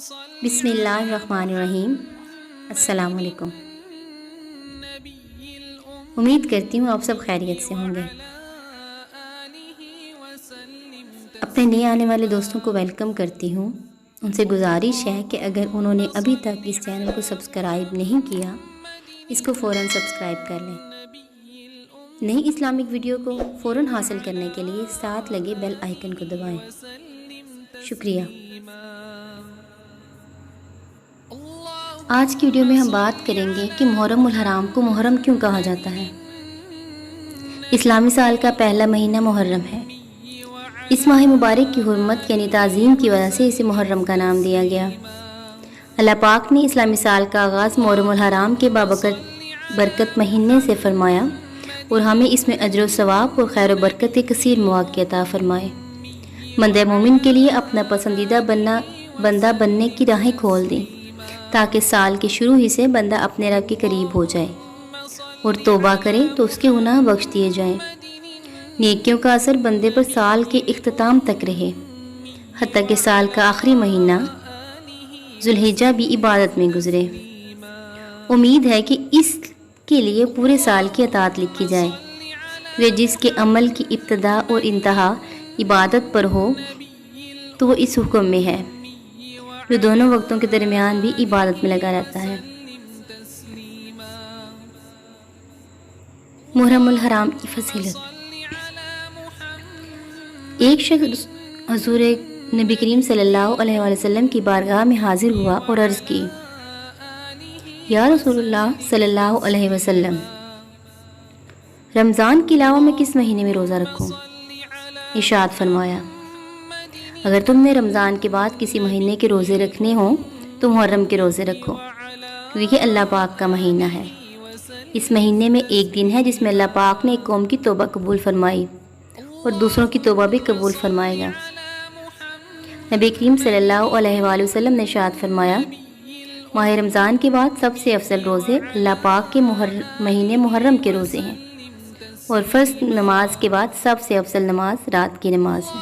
بسم اللہ الرحمن الرحیم۔ السلام علیکم۔ امید کرتی ہوں آپ سب خیریت سے ہوں گے۔ اپنے نئے آنے والے دوستوں کو ویلکم کرتی ہوں۔ ان سے گزارش ہے کہ اگر انہوں نے ابھی تک اس چینل کو سبسکرائب نہیں کیا، اس کو فوراً سبسکرائب کر لیں۔ نئی اسلامک ویڈیو کو فوراً حاصل کرنے کے لیے ساتھ لگے بیل آئیکن کو دبائیں۔ شکریہ۔ آج کی ویڈیو میں ہم بات کریں گے کہ محرم الحرام کو محرم کیوں کہا جاتا ہے۔ اسلامی سال کا پہلا مہینہ محرم ہے۔ اس ماہ مبارک کی حرمت یعنی تعظیم کی وجہ سے اسے محرم کا نام دیا گیا۔ اللہ پاک نے اسلامی سال کا آغاز محرم الحرام کے برکت مہینے سے فرمایا اور ہمیں اس میں اجر و ثواب اور خیر و برکت کے کثیر مواقع عطا فرمائے۔ بندہ مومن کے لیے اپنا پسندیدہ بندہ بننے کی راہیں کھول دیں تاکہ سال کے شروع ہی سے بندہ اپنے رب کے قریب ہو جائے اور توبہ کرے تو اس کے گناہ بخش دیے جائیں۔ نیکیوں کا اثر بندے پر سال کے اختتام تک رہے، حتیٰ کہ سال کا آخری مہینہ ذوالحجہ بھی عبادت میں گزرے۔ امید ہے کہ اس کے لیے پورے سال کی اطاعت لکھی جائے، کہ جس کے عمل کی ابتدا اور انتہا عبادت پر ہو تو وہ اس حکم میں ہے، جو دونوں وقتوں کے درمیان بھی عبادت میں لگا رہتا ہے۔ محرم الحرام کی فضیلت۔ ایک شخص حضور نبی کریم صلی اللہ علیہ وسلم کی بارگاہ میں حاضر ہوا اور عرض کی، یا رسول اللہ صلی اللہ علیہ وسلم، رمضان کے علاوہ میں کس مہینے میں روزہ رکھوں؟ ارشاد فرمایا، اگر تم نے رمضان کے بعد کسی مہینے کے روزے رکھنے ہوں تو محرم کے روزے رکھو، کیونکہ یہ اللہ پاک کا مہینہ ہے۔ اس مہینے میں ایک دن ہے جس میں اللہ پاک نے ایک قوم کی توبہ قبول فرمائی اور دوسروں کی توبہ بھی قبول فرمائے گا۔ نبی کریم صلی اللہ علیہ وآلہ وسلم نے ارشاد فرمایا، ماہ رمضان کے بعد سب سے افضل روزے اللہ پاک کے مہینے محرم کے روزے ہیں، اور فرض نماز کے بعد سب سے افضل نماز رات کی نماز ہے۔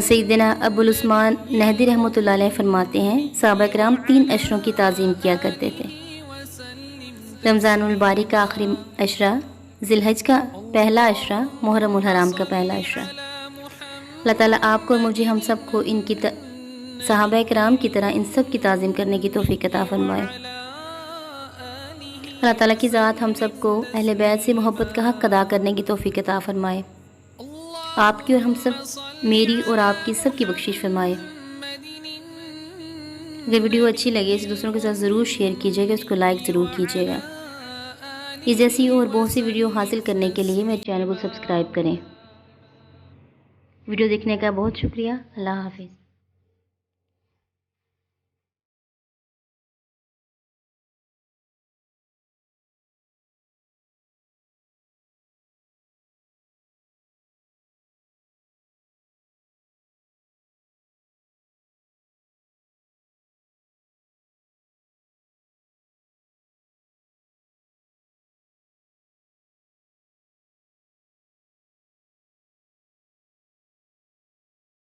سیدنا ابو العثمان نہدی رحمۃ اللہ علیہ فرماتے ہیں، صحابہ کرام 3 عشروں کی تعظیم کیا کرتے تھے: رمضان المبارک کا آخری عشرہ، ذی الحج کا پہلا عشرہ، محرم الحرام کا پہلا عشرہ۔ اللہ تعالیٰ آپ کو اور مجھے ہم سب کو ان کی صحابہ کرام کی طرح ان سب کی تعظیم کرنے کی توفیق عطا فرمائے۔ اللہ تعالیٰ کی ذات ہم سب کو اہل بیت سے محبت کا حق ادا کرنے کی توفیق عطا فرمائے۔ آپ کی اور ہم سب میری اور آپ کی سب کی بخشش فرمائے۔ اگر ویڈیو اچھی لگے اسے دوسروں کے ساتھ ضرور شیئر کیجیے گا، اس کو لائک ضرور کیجیے گا۔ اس جیسی اور بہت سی ویڈیو حاصل کرنے کے لیے میرے چینل کو سبسکرائب کریں۔ ویڈیو دیکھنے کا بہت شکریہ۔ اللہ حافظ۔